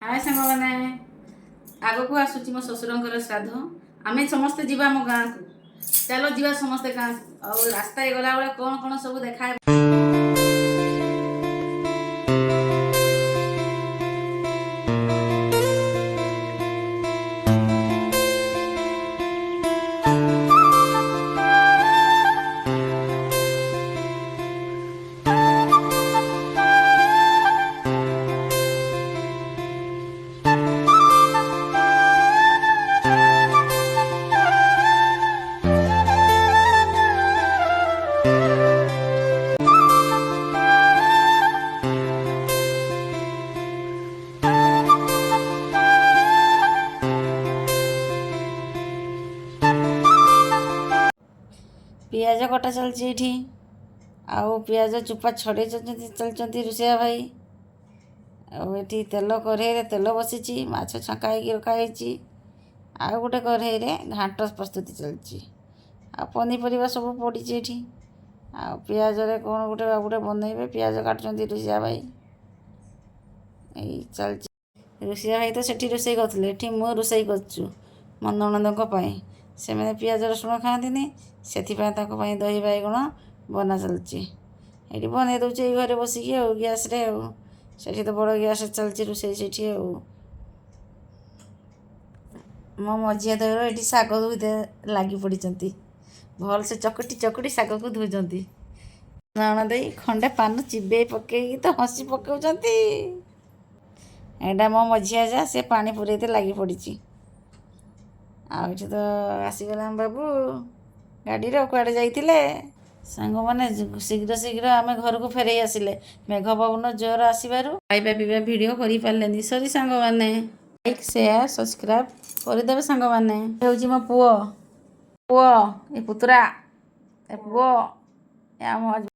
हाय सांग मैंने आग को आसूची मो शशुर श्राद्ध आम समस्ते जीवा मो गाँ को चलो जीवा समस्ते गाँ को और रास्ता गला बेले कौन कौन सब देखा पियाज कटा चलती ये आउ पियाज चुपा छड़े चलती रोषैया भाई आठी तेल कढ़ई तेल बसी माछ छंका रखाई आ गोटे कढ़ई घाट प्रस्तुति चलती आ पनीपरिया सब पड़ी ये आ पियाज कौन गोटे बाबूटे बनइबे पियाज काटुंट रोषैया भाई चलती रोषैया भाई तो सेठी रोषे करते मु रोषे कर मो नणंदों से मैंने पियाज रसुण खाती से दही बैगण बना चलती ये बन दूचे घरे बसिकी गैस से तो बड़ गैस चलती रोषे से मो मझिया दर ये शाग धोते लगी पड़ी भल से चकटी चकटी शाग को धोती नणद खंडे पान चिबे पकई तो हसी पकाउंट एटा मो मझिया जा से पानी पुरेते लगी पड़ी आठ तो आसीगला बाबू गाड़ी कुआड़े जाइए सांग मैंने शीघ्र शीघ्र आम घर को फेर आसिले मेघ पवन जोर आसबार खाଇବା पीवा भिड कर पारे सरी सांग मैंने लाइक शेयर सब्सक्राइब करदे सांग मैंने हूँ मो पुओ पुओ ये पुतुरा ए पुओ